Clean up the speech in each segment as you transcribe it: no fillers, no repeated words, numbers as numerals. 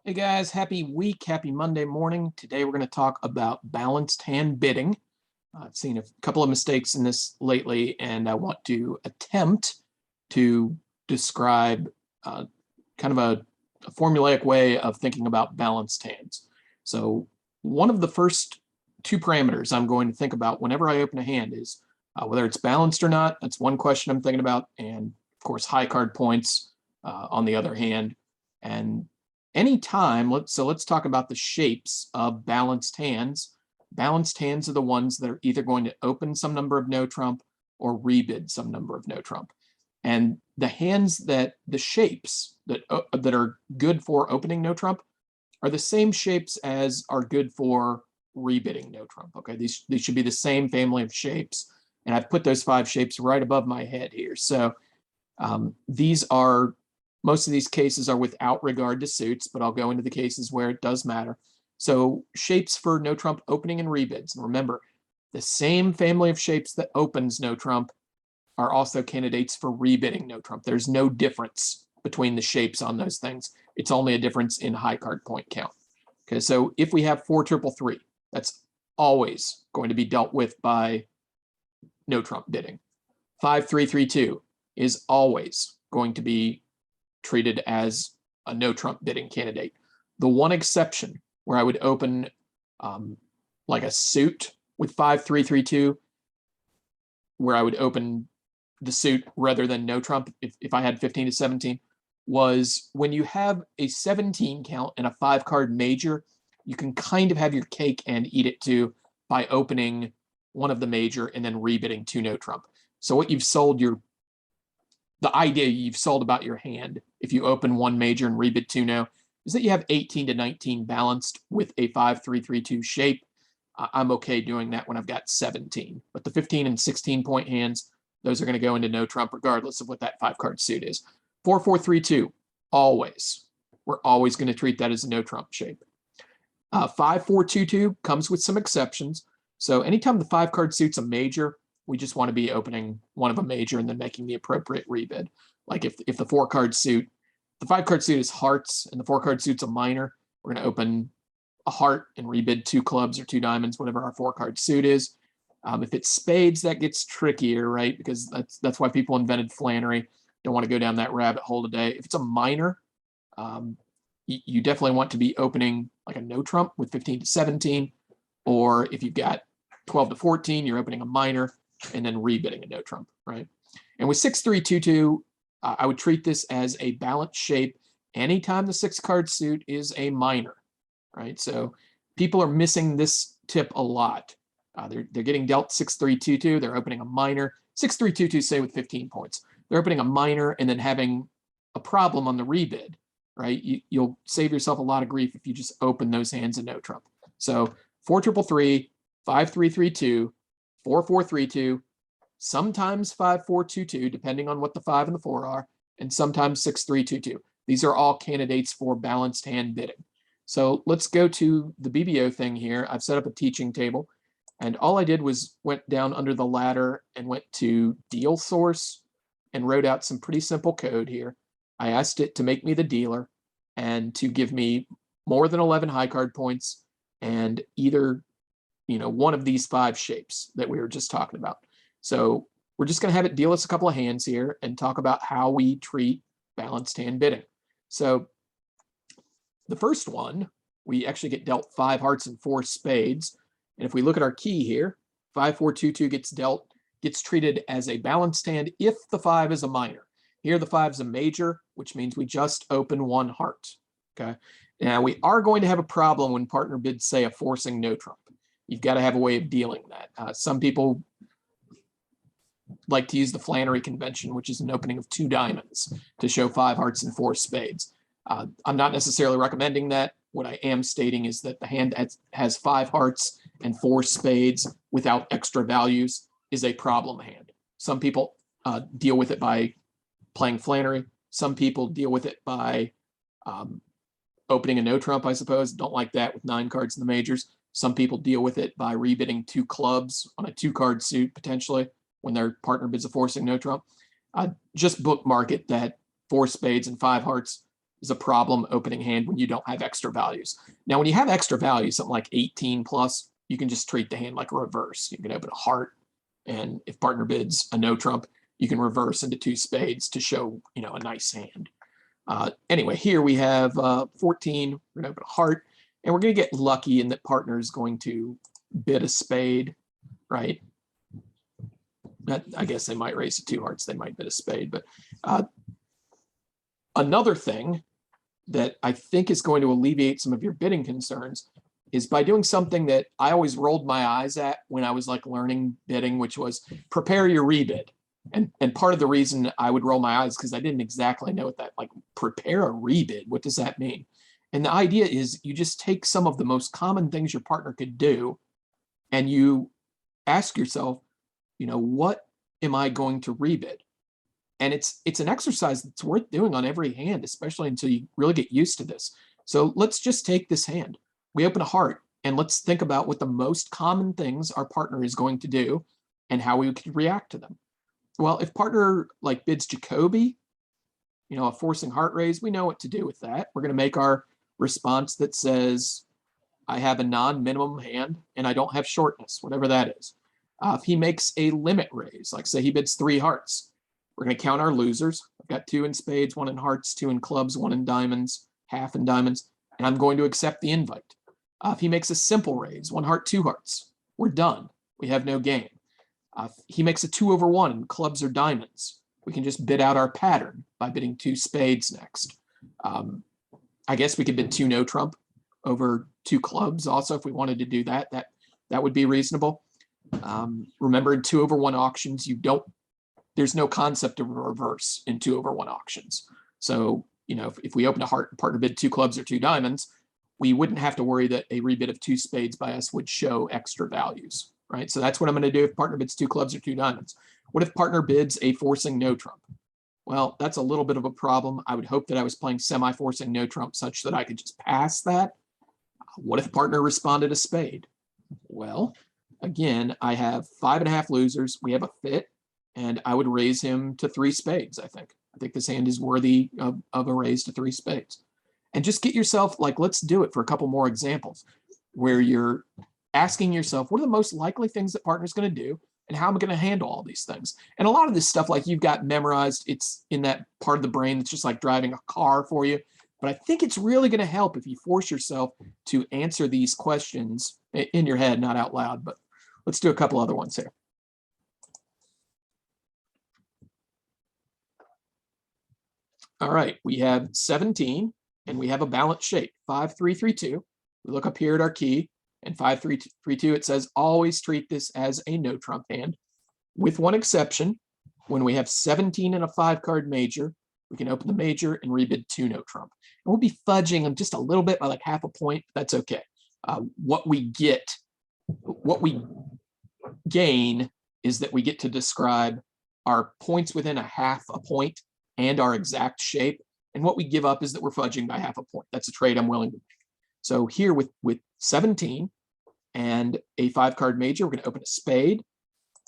Hey guys, happy week, happy Monday morning. Today we're going to talk about balanced hand bidding. I've seen a couple of mistakes in this lately, and I want to attempt to describe kind of a formulaic way of thinking about balanced hands. So one of the first two parameters I'm going to think about whenever I open a hand is whether it's balanced or not. That's one question I'm thinking about, and of course high card points on the other hand. And anytime, let's talk about the shapes of balanced hands. Balanced hands are the ones that are either going to open some number of no trump or rebid some number of no trump. And the hands the shapes that are good for opening no trump are the same shapes as are good for rebidding no trump. Okay, these should be the same family of shapes. And I've put those 5 shapes right above my head here. So most of these cases are without regard to suits, but I'll go into the cases where it does matter. So shapes for no trump opening and rebids. And remember, the same family of shapes that opens no trump are also candidates for rebidding no trump. There's no difference between the shapes on those things. It's only a difference in high card point count. Okay, so if we have 4 triple 3, that's always going to be dealt with by no trump bidding. 5 3 3 2 is always going to be treated as a no trump bidding candidate. The one exception where I would open like a suit with 5 3 3 2, where I would open the suit rather than no trump if I had 15 to 17, was when you have a 17 count and a 5 card major, you can kind of have your cake and eat it too by opening one of the major and then rebidding 2 no trump. So what you've sold the idea you've sold about your hand, if you open 1 major and rebid 2 no, is that you have 18 to 19 balanced with a 5 3 3 2 shape. I'm okay doing that when I've got 17. But the 15 and 16 point hands, those are going to go into no trump regardless of what that 5 card suit is. 4 4 3 2, always. We're always going to treat that as a no trump shape. 5 4 2 2 comes with some exceptions. So anytime the 5 card suit's a major, we just want to be opening one of a major and then making the appropriate rebid. Like if the 4 card suit, the 5 card suit is hearts and the 4 card suit's a minor, we're going to open a heart and rebid 2 clubs or 2 diamonds, whatever our 4 card suit is. If it's spades, that gets trickier, right? Because that's why people invented Flannery. Don't want to go down that rabbit hole today. If it's a minor, you definitely want to be opening like a no trump with 15 to 17, or if you've got 12 to 14, you're opening a minor and then rebidding a no trump, right? And with 6 3 2 2, I would treat this as a balanced shape anytime the 6 card suit is a minor, right? So people are missing this tip a lot. They're getting dealt 6 3 2 2, they're opening a minor. 6 3 2 2, say with 15 points, they're opening a minor and then having a problem on the rebid, right? You'll save yourself a lot of grief if you just open those hands in no trump. So 4 triple 3, 5 3 3 2, 4 4 3 2, sometimes 5 4 2 2, depending on what the 5 and the 4 are, and sometimes 6 3 2 2. These are all candidates for balanced hand bidding. So let's go to the BBO thing here. I've set up a teaching table, and all I did was went down under the ladder and went to deal source and wrote out some pretty simple code here. I asked it to make me the dealer and to give me more than 11 high card points and either one of these 5 shapes that we were just talking about. So we're just going to have it deal us a couple of hands here and talk about how we treat balanced hand bidding. So the first one, we actually get dealt 5 hearts and 4 spades. And if we look at our key here, 5 4 2 2 gets treated as a balanced hand if the 5 is a minor. Here the 5 is a major, which means we just open 1 heart. Okay. Now we are going to have a problem when partner bids say a forcing no trump. You've got to have a way of dealing that. Some people like to use the Flannery convention, which is an opening of 2 diamonds to show 5 hearts and 4 spades. I'm not necessarily recommending that. What I am stating is that the hand has 5 hearts and 4 spades without extra values is a problem hand. Some people deal with it by playing Flannery. Some people deal with it by opening a no trump, I suppose. Don't like that with 9 cards in the majors. Some people deal with it by rebidding 2 clubs on a 2 card suit potentially when their partner bids a forcing no trump. Just bookmark it that 4 spades and 5 hearts is a problem opening hand when you don't have extra values. Now, when you have extra values, something like 18 plus, you can just treat the hand like a reverse. You can open a heart, and if partner bids a no trump, you can reverse into 2 spades to show, a nice hand. Anyway, here we have 14. We're going to open a heart, and we're going to get lucky in that partner is going to bid a spade, right? I guess they might raise to 2 hearts. They might bid a spade. But another thing that I think is going to alleviate some of your bidding concerns is by doing something that I always rolled my eyes at when I was like learning bidding, which was prepare your rebid. And part of the reason I would roll my eyes because I didn't exactly know what that, like, prepare a rebid. What does that mean? And the idea is you just take some of the most common things your partner could do and you ask yourself, what am I going to rebid? And it's an exercise that's worth doing on every hand, especially until you really get used to this. So let's just take this hand. We open a heart, and let's think about what the most common things our partner is going to do and how we could react to them. Well, if partner like bids Jacoby, a forcing heart raise, we know what to do with that. We're going to make our response that says, I have a non-minimum hand and I don't have shortness, whatever that is. If he makes a limit raise, like say he bids 3 hearts, we're going to count our losers. I've got 2 in spades, 1 in hearts, 2 in clubs, 1 in diamonds, half in diamonds, and I'm going to accept the invite. If he makes a simple raise, 1 heart, 2 hearts, we're done. We have no game. If he makes a 2/1 and clubs or diamonds, we can just bid out our pattern by bidding 2 spades next. I guess we could bid 2 no trump over 2 clubs also if we wanted to do that. That would be reasonable. Remember, in 2/1 auctions, there's no concept of reverse in 2/1 auctions. So, if we open a heart and partner bid 2 clubs or 2 diamonds, we wouldn't have to worry that a rebid of 2 spades by us would show extra values, right? So that's what I'm going to do if partner bids 2 clubs or 2 diamonds. What if partner bids a forcing no trump? Well, that's a little bit of a problem. I would hope that I was playing semi-forcing no trump such that I could just pass that. What if partner responded a spade? Well, again, I have 5.5 losers. We have a fit, and I would raise him to 3 spades, I think. I think this hand is worthy of a raise to 3 spades. And just get yourself, let's do it for a couple more examples where you're asking yourself, what are the most likely things that partner's going to do? And how am I going to handle all these things? And a lot of this stuff, you've got memorized, it's in that part of the brain that's just like driving a car for you. But I think it's really going to help if you force yourself to answer these questions in your head, not out loud. But let's do a couple other ones here. All right, we have 17, and we have a balanced shape, 5-3-3-2. We look up here at our key, and 5-3-3-2, it says always treat this as a no trump hand, with one exception. When we have 17 and a 5-card major, we can open the major and rebid 2 no trump. And we'll be fudging them just a little bit by like half a point. But that's okay. What we gain is that we get to describe our points within a half a point and our exact shape. And what we give up is that we're fudging by half a point. That's a trade I'm willing to make. So here with 17 and a 5-card major, we're going to open a spade.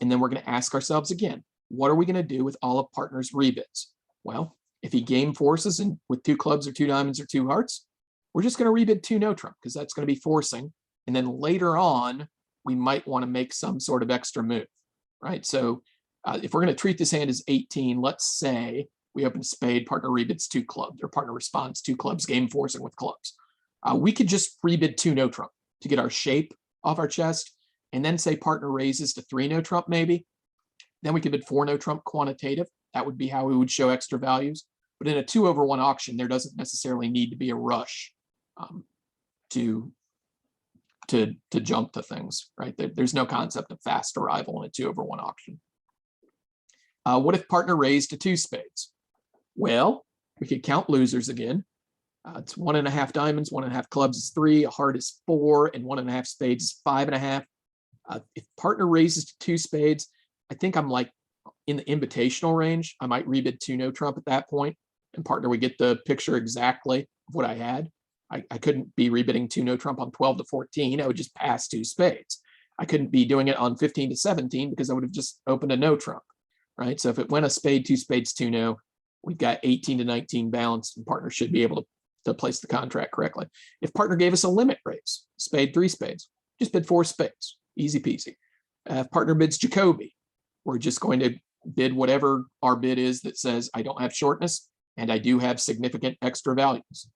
And then we're going to ask ourselves again, what are we going to do with all of partner's rebids? Well, if he game forces and with 2 clubs or 2 diamonds or 2 hearts, we're just going to rebid 2 no trump because that's going to be forcing. And then later on, we might want to make some sort of extra move, right? So if we're going to treat this hand as 18, let's say we open a spade, partner rebids 2 clubs, or partner responds 2 clubs, game forcing with clubs. We could just rebid 2 no trump to get our shape off our chest, and then say partner raises to 3 no trump maybe. Then we could bid 4 no trump quantitative. That would be how we would show extra values. But in a 2/1 auction, there doesn't necessarily need to be a rush to jump to things, right? There's no concept of fast arrival in a 2/1 auction. What if partner raised to 2 spades? Well, we could count losers again. It's 1.5 diamonds, 1.5 clubs is 3, a heart is 4, and 1.5 spades is 5.5. If partner raises to 2 spades, I think I'm like in the invitational range. I might rebid 2 no trump at that point, and partner would get the picture exactly of what I had. I couldn't be rebidding 2 no trump on 12 to 14. I would just pass 2 spades. I couldn't be doing it on 15 to 17 because I would have just opened a no trump, right? So if it went a spade, 2 spades, 2 no, we've got 18 to 19 balanced, and partner should be able to place the contract correctly. If partner gave us a limit raise, spade, 3 spades, just bid 4 spades, easy peasy. If partner bids Jacoby, we're just going to bid whatever our bid is that says I don't have shortness and I do have significant extra values.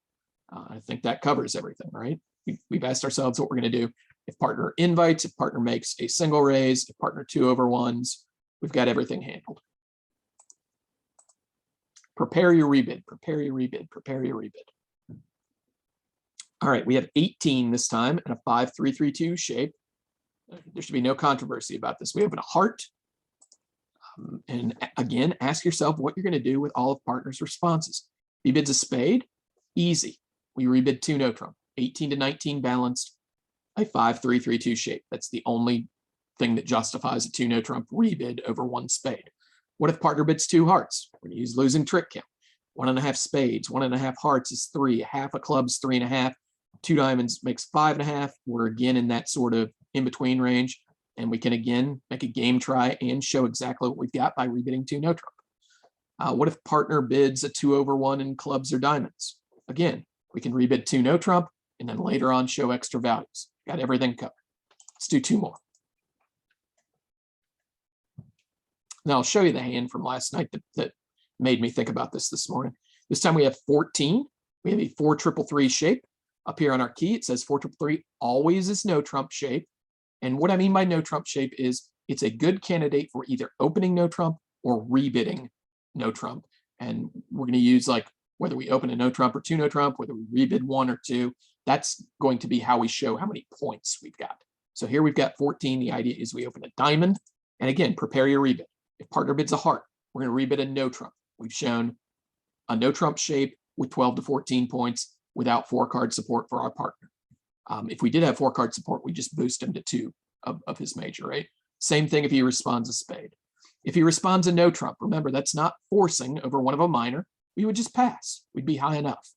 I think that covers everything, right? We've asked ourselves what we're going to do. If partner invites, if partner makes a single raise, if partner 2/1s, we've got everything handled. Prepare your rebid, prepare your rebid, prepare your rebid. All right, we have 18 this time and a 5-3-3-2 shape. There should be no controversy about this. We open a heart. And again, ask yourself what you're going to do with all of partner's responses. He bids a spade, easy. We rebid 2 no trump, 18 to 19 balanced, a 5-3-3-2 shape. That's the only thing that justifies a 2 no trump rebid over 1 spade. What if partner bids 2 hearts? We're going to use losing trick count. 1.5 spades, 1.5 hearts is 3, half a club's 3.5, 2 diamonds makes 5.5. We're again in that sort of in-between range. And we can again make a game try and show exactly what we've got by rebidding 2 no trump. What if partner bids a 2/1 in clubs or diamonds? Again, we can rebid 2 no trump and then later on show extra values. Got everything covered. Let's do 2 more. Now I'll show you the hand from last night that made me think about this morning. This time we have 14. We have a 4-3-3 shape. Up here on our key, it says 4-3-3 always is no trump shape. And what I mean by no trump shape is it's a good candidate for either opening no trump or rebidding no trump. And we're going to use like whether we open a no trump or 2 no trump, whether we rebid 1 or 2, that's going to be how we show how many points we've got. So here we've got 14. The idea is we open a diamond. And again, prepare your rebid. If partner bids a heart, we're going to rebid a no trump. We've shown a no trump shape with 12 to 14 points without 4-card support for our partner. If we did have 4-card support, we just boost him to 2 of his major, right? Same thing if he responds a spade. If he responds a no trump, remember that's not forcing over one of a minor. We would just pass. We'd be high enough.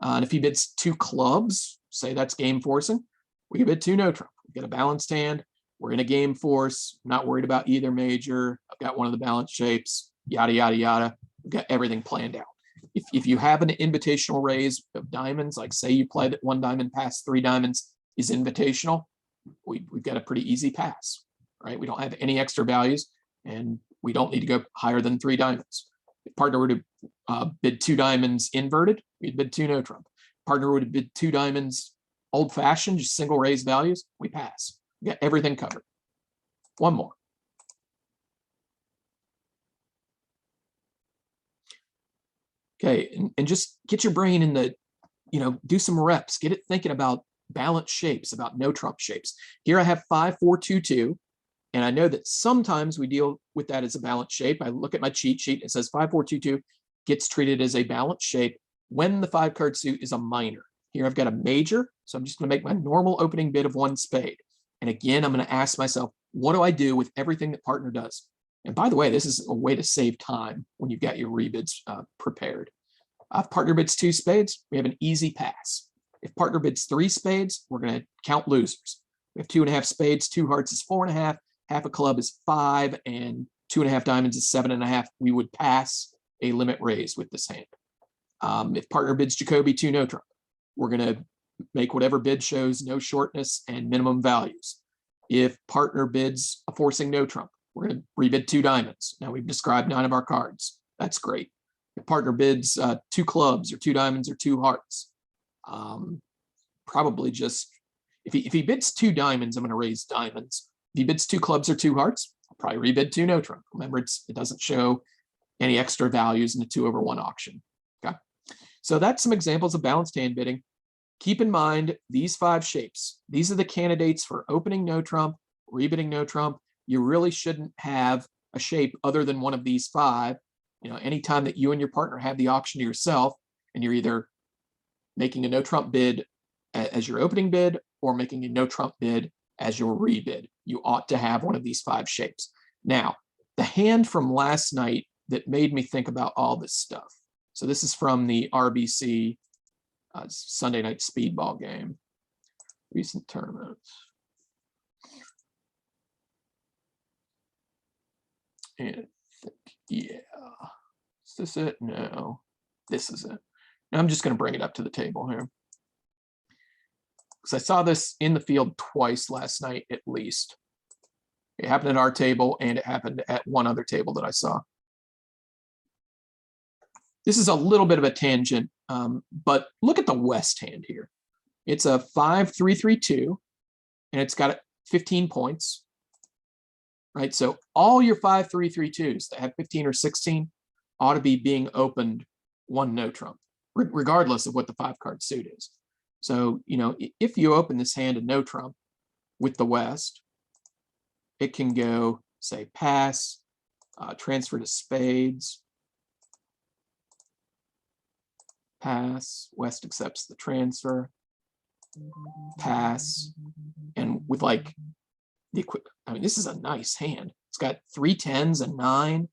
And if he bids 2 clubs, say that's game forcing, we could bid 2 no trump. We get a balanced hand. We're in a game force. Not worried about either major. I've got one of the balanced shapes. Yada yada yada. We've got everything planned out. If you have an invitational raise of diamonds, like say you play that 1 diamond past 3 diamonds is invitational, we've got a pretty easy pass, right? We don't have any extra values and we don't need to go higher than 3 diamonds. If partner were to bid 2 diamonds inverted, we'd bid 2 no trump. Partner would have bid 2 diamonds old fashioned, just single raise values, we pass. We got everything covered. 1 more. Okay, and just get your brain in the, do some reps, get it thinking about balanced shapes, about no trump shapes. Here I have 5-4-2-2, and I know that sometimes we deal with that as a balanced shape. I look at my cheat sheet, it says 5-4-2-2 gets treated as a balanced shape when the 5-card suit is a minor. Here I've got a major, so I'm just gonna make my normal opening bid of 1 spade. And again, I'm gonna ask myself, what do I do with everything that partner does? And by the way, this is a way to save time when you've got your rebids prepared. If partner bids 2 spades, we have an easy pass. If partner bids 3 spades, we're going to count losers. We have 2.5 spades, 2 hearts is 4.5, half a club is 5, and 2.5 diamonds is 7.5. We would pass a limit raise with this hand. If partner bids Jacoby 2 no trump, we're going to make whatever bid shows no shortness and minimum values. If partner bids a forcing no trump, we're going to rebid 2 diamonds. Now we've described 9 of our cards. That's great. If partner bids 2 clubs or 2 diamonds or 2 hearts, probably just, if he bids 2 diamonds, I'm going to raise diamonds. If he bids 2 clubs or 2 hearts, I'll probably rebid 2 no trump. Remember, it doesn't show any extra values in a 2/1 auction. Okay, so that's some examples of balanced hand bidding. Keep in mind these 5 shapes. These are the candidates for opening no trump, rebidding no trump. You really shouldn't have a shape other than one of these 5. Anytime that you and your partner have the option to yourself, and you're either making a no trump bid as your opening bid or making a no trump bid as your rebid, you ought to have one of these 5 shapes. Now, the hand from last night that made me think about all this stuff. So this is from the RBC Sunday night speedball game, recent tournaments. And yeah, this it? No, this is it. Now I'm just going to bring it up to the table here, because I saw this in the field twice last night at least. It happened at our table, and it happened at one other table that I saw. This is a little bit of a tangent, but look at the West hand here. It's a 5-3-3-2, and it's got 15 points, right? So all your 5-3-3-2s that have 15 or 16 ought to be being opened one no trump, regardless of what the 5-card suit is. So, you know, if you open this hand a no trump with the West, it can go, say, pass, transfer to spades, pass, West accepts the transfer, pass, and with like the I mean, this is a nice hand. It's got 3 10s and 9.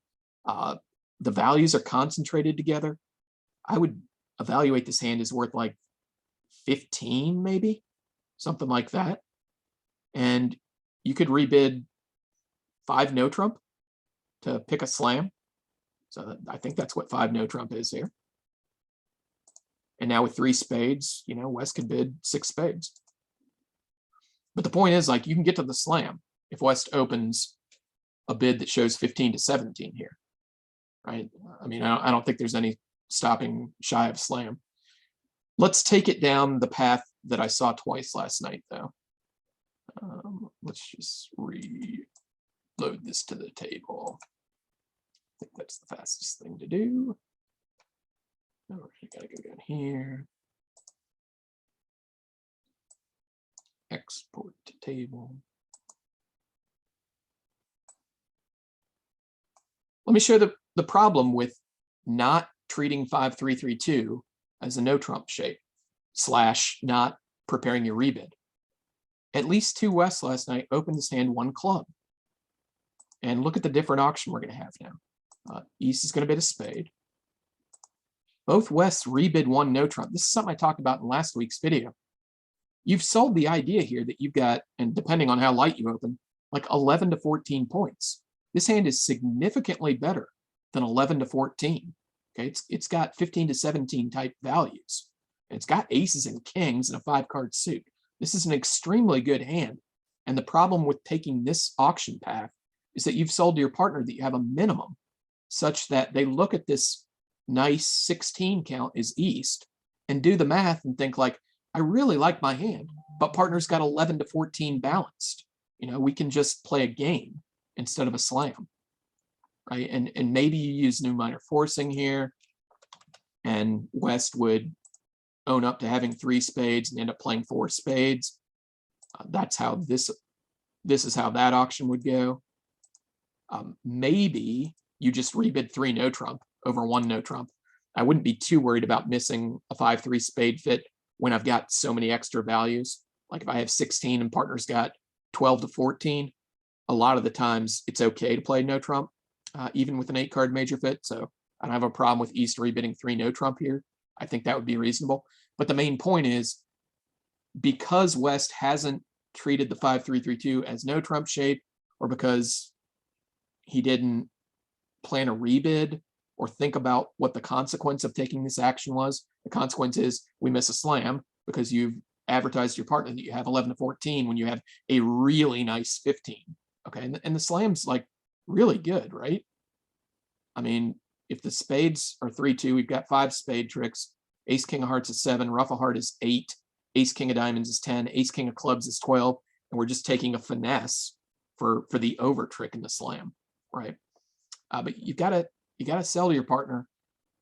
The values are concentrated together. I would evaluate this hand as worth like 15, maybe, something like that. And you could rebid 5 no trump to pick a slam. So I think that's what 5 no trump is here. And now with 3 spades, you know, West could bid 6 spades. But the point is, like, you can get to the slam if West opens a bid that shows 15 to 17 here, right? I mean, I don't think there's any stopping shy of slam. Let's take it down the path that I saw twice last night, though. Let's just reload this to the table. I think that's the fastest thing to do. Oh, you gotta go down here. Export to table. Let me show the problem with not treating 5-3-3-2 as a no trump shape / not preparing your rebid. At least 2 West last night opened this hand 1 club. And look at the different auction we're going to have now. East is going to bid a spade. Both Wests rebid 1 no trump. This is something I talked about in last week's video. You've sold the idea here that you've got, and depending on how light you open, like 11 to 14 points. This hand is significantly better than 11 to 14. Okay, it's got 15 to 17 type values. It's got aces and kings and a 5-card suit. This is an extremely good hand. And the problem with taking this auction path is that you've sold to your partner that you have a minimum such that they look at this nice 16 count is East and do the math and think like, I really like my hand, but partner's got 11 to 14 balanced. You know, we can just play a game instead of a slam, right? And maybe you use new minor forcing here, and West would own up to having 3 spades and end up playing 4 spades. That's how this is how that auction would go. Maybe you just rebid 3 no trump over 1 no trump. I wouldn't be too worried about missing a 5-3 spade fit when I've got so many extra values. Like if I have 16 and partner's got 12 to 14, a lot of the times it's okay to play no trump, even with an 8-card major fit. So I don't have a problem with East rebidding 3 no trump here. I think that would be reasonable. But the main point is, because West hasn't treated the 5-3-3-2 as no trump shape, or because he didn't plan a rebid or think about what the consequence of taking this action was. The consequence is we miss a slam because you've advertised your partner that you have 11 to 14 when you have a really nice 15. Okay, and the slam's like really good, right? I mean, if the spades are 3-2, we've got 5 spade tricks. Ace king of hearts is 7, ruff of heart is 8, ace king of diamonds is 10, ace king of clubs is 12, and we're just taking a finesse for the over trick in the slam, right? But you gotta sell to your partner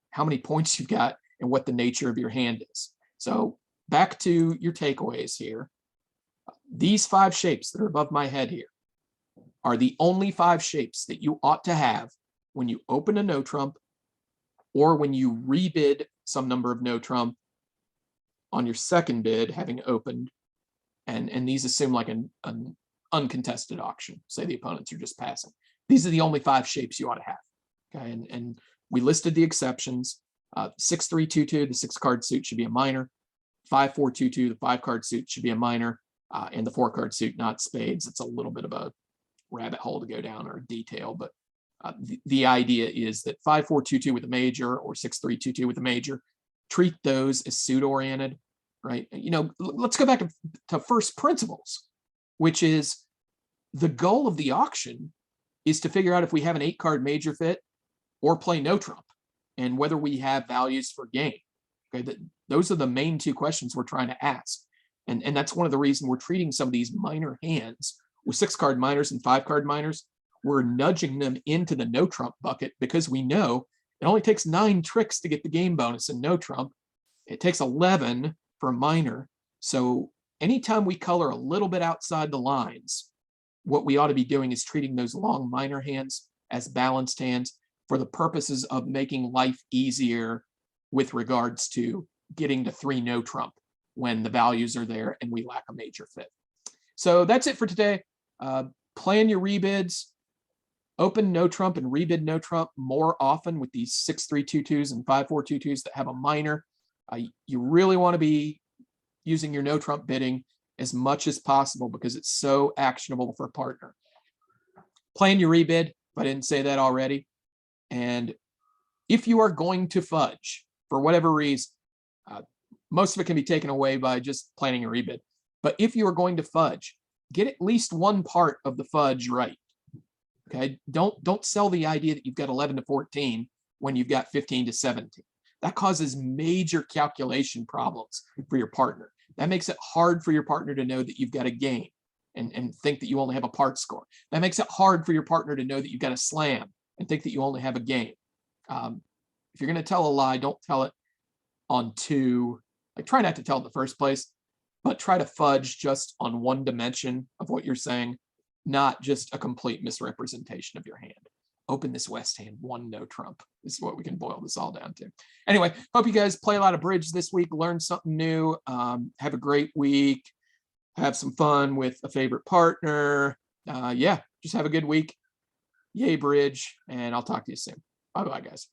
how many points you've got and what the nature of your hand is. So back to your takeaways here. These 5 shapes that are above my head here are the only 5 shapes that you ought to have when you open a no trump or when you rebid some number of no trump on your second bid having opened. And these assume like an uncontested auction. Say the opponents are just passing. These are the only 5 shapes you ought to have. Okay, and we listed the exceptions. 6-3-2-2, the 6-card suit should be a minor. 5-4-2-2, the 5-card suit should be a minor. And the 4-card suit, not spades. It's a little bit of a rabbit hole to go down or detail, but The idea is that 5-4-2-2 with a major or 6-3-2-2 with a major, treat those as suit-oriented, right? Let's go back to first principles, which is the goal of the auction is to figure out if we have an 8-card major fit or play no trump, and whether we have values for game. Okay, those are the main two questions we're trying to ask. And that's one of the reasons we're treating some of these minor hands with 6-card minors and 5-card minors. We're nudging them into the no trump bucket because we know it only takes 9 tricks to get the game bonus in no trump. It takes 11 for a minor. So anytime we color a little bit outside the lines, what we ought to be doing is treating those long minor hands as balanced hands for the purposes of making life easier with regards to getting to 3 no trump when the values are there and we lack a major fit. So that's it for today. Plan your rebids, open no trump and rebid no trump more often with these 6-3-2-2s and 5-4-2-2s that have a minor. You really want to be using your no trump bidding as much as possible because it's so actionable for a partner. Plan your rebid, if I didn't say that already. And if you are going to fudge for whatever reason, most of it can be taken away by just planning a rebid. But if you are going to fudge, get at least one part of the fudge right. Okay, don't sell the idea that you've got 11 to 14 when you've got 15 to 17. That causes major calculation problems for your partner. That makes it hard for your partner to know that you've got a game and think that you only have a part score. That makes it hard for your partner to know that you've got a slam and think that you only have a game. If you're going to tell a lie, don't tell it on 2. Like, try not to tell it in the first place, but try to fudge just on one dimension of what you're saying, not just a complete misrepresentation of your hand. Open this West hand, 1 no trump. This is what we can boil this all down to. Anyway, hope you guys play a lot of bridge this week, learn something new, have a great week, have some fun with a favorite partner. Yeah, just have a good week. Yay, bridge, and I'll talk to you soon. Bye-bye, guys.